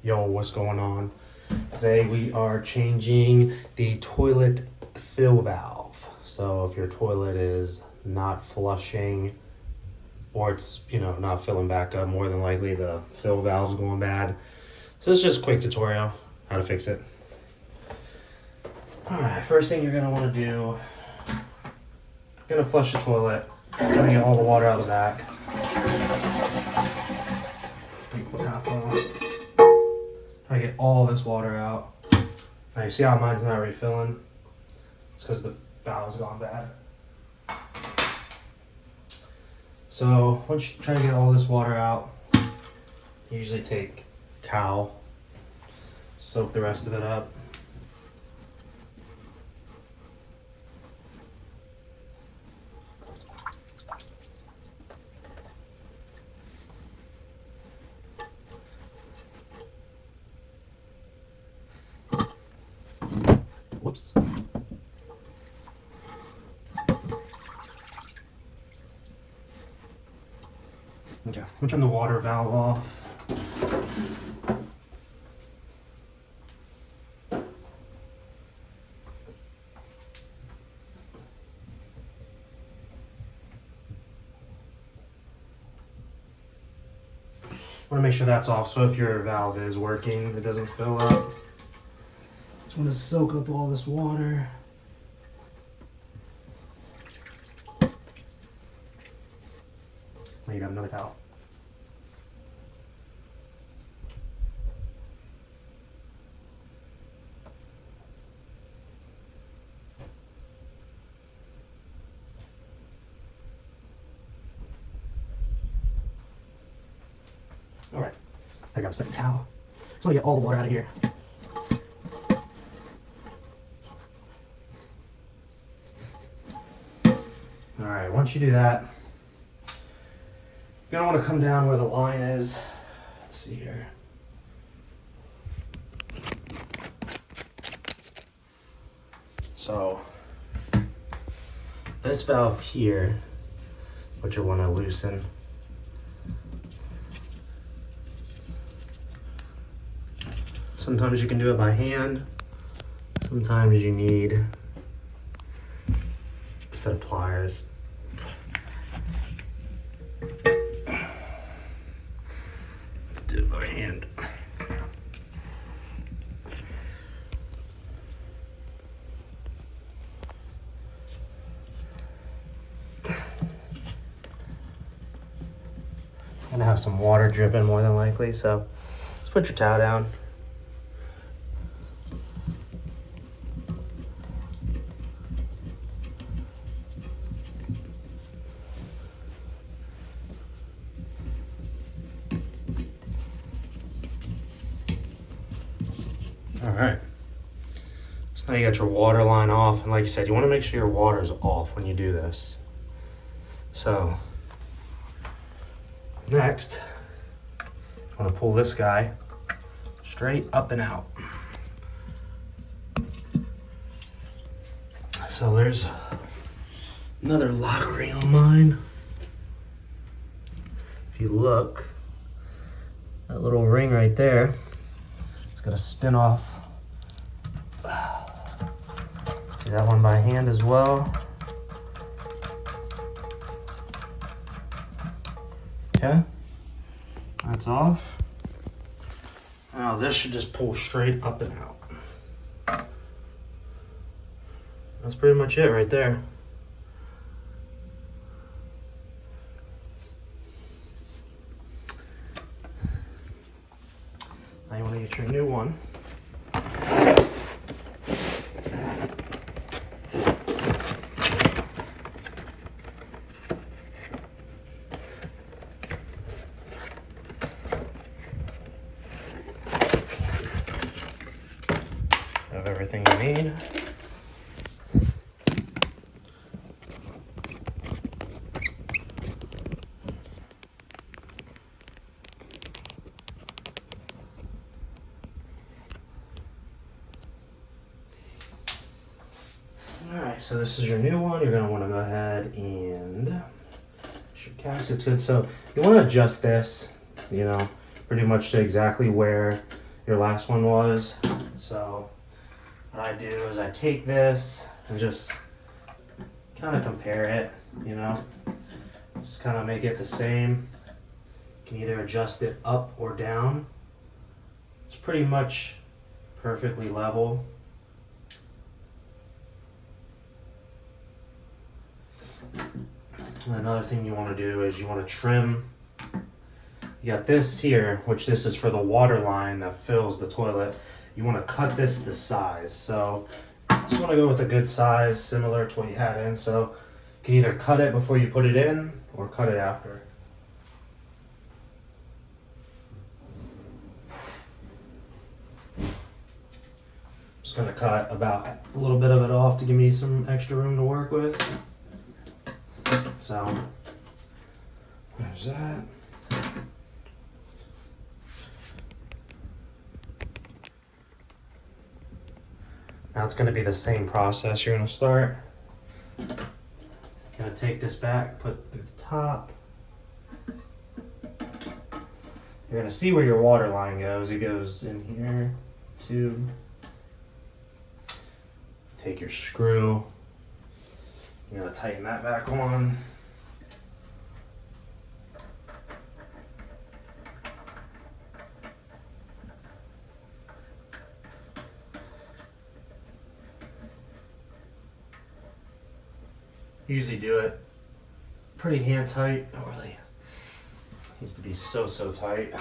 Yo, what's going on? Today we are changing the toilet fill valve. So if your toilet is not flushing or it's, not filling back up, more than likely the fill valve's going bad. So it's just a quick tutorial how to fix it. Alright, first thing you're gonna wanna do, you're gonna flush the toilet. Try to get all the water out of the back. Try to get all this water out. Now you see how mine's not refilling? It's because the valve's gone bad. So once you try to get all this water out, you usually take a towel, soak the rest of it up. Whoops. Okay, we'll turn the water valve off. Want to make sure that's off, so if your valve is working, it doesn't fill up. Just want to soak up all this water. Now you got another towel. All right, I got a second towel. Just want to get all the water out of here. All right, once you do that, you're gonna want to come down where the line is. Let's see here. So this valve here, which you want to loosen. Sometimes you can do it by hand. Sometimes you need a set of pliers. Let's do it by hand. I'm gonna have some water dripping more than likely, so let's put your towel down. All right, so now you got your water line off, and like you said, you want to make sure your water is off when you do this. So next, you want to pull this guy straight up and out. So there's another lock ring on mine. If you look, that little ring right there, it's gonna spin off. See that one by hand as well. Okay, that's off. Now this should just pull straight up and out. That's pretty much it right there. Now you want to get your new one. Have everything you need. Alright, so this is your new one. You're going to want to go ahead and make sure your gasket's good. So you want to adjust this, pretty much to exactly where your last one was. So what I do is I take this and just kind of compare it, you know, just kind of make it the same. You can either adjust it up or down. It's pretty much perfectly level. Another thing you want to do is you want to trim. You got this here, which this is for the water line that fills the toilet. You want to cut this to size. So just want to go with a good size similar to what you had in. So you can either cut it before you put it in or cut it after. Just going to cut about a little bit of it off to give me some extra room to work with. So there's that. Now it's going to be the same process. You're going to start. Going to take this back, put it through the top. You're going to see where your water line goes. It goes in here, tube. Take your screw. You're going to tighten that back on. Usually do it pretty hand tight. Don't really needs to be so tight.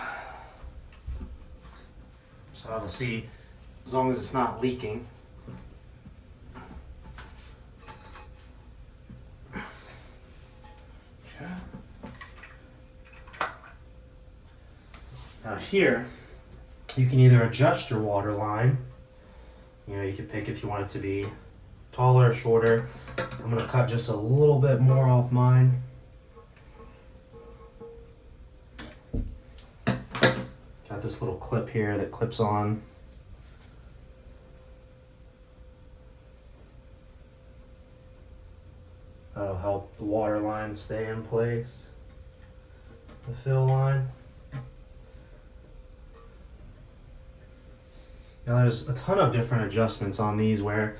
So obviously, as long as it's not leaking. Okay. Now here, you can either adjust your water line. You know, you can pick if you want it to be taller or shorter. I'm going to cut just a little bit more off mine. Got this little clip here that clips on. That'll help the water line stay in place. The fill line. Now there's a ton of different adjustments on these where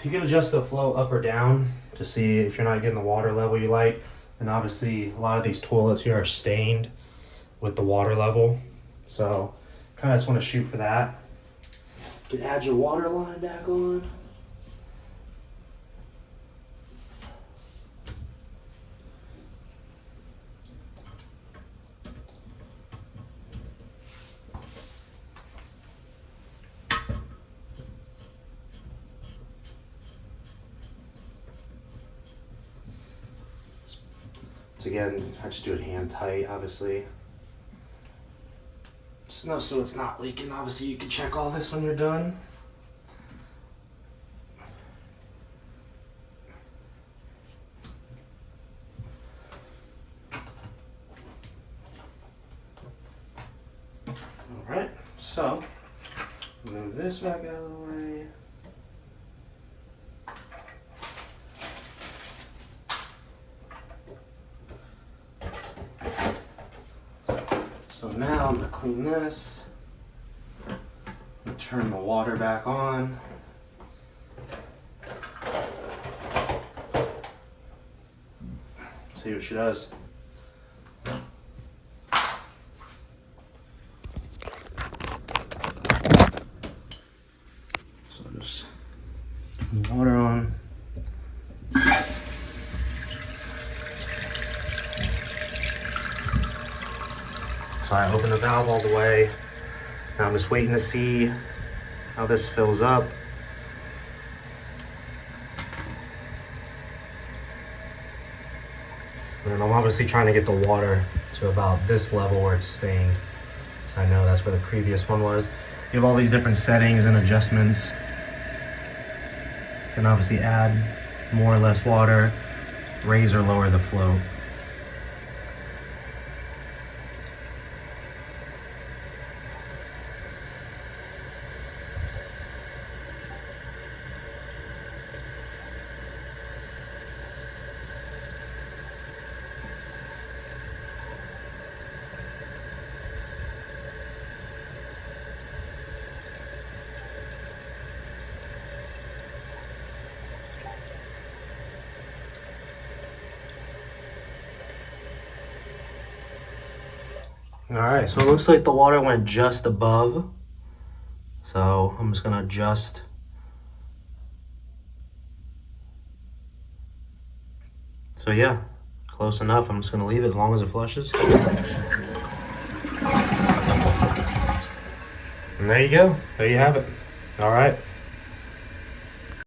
you can adjust the flow up or down to see if you're not getting the water level you like. And obviously a lot of these toilets here are stained with the water level. So kind of just want to shoot for that. You can add your water line back on. Again, I just do it hand tight, obviously. Just know so it's not leaking. Obviously, you can check all this when you're done. Alright, so move this back out of the way. So now I'm going to clean this, and turn the water back on. See what she does. So just turn the water on. So I open the valve all the way. Now I'm just waiting to see how this fills up. And I'm obviously trying to get the water to about this level where it's stained. So I know that's where the previous one was. You have all these different settings and adjustments. You can obviously add more or less water, raise or lower the flow. All right, so it looks like the water went just above. So I'm just gonna adjust. So yeah, close enough. I'm just gonna leave it as long as it flushes. And there you go. There you have it. All right.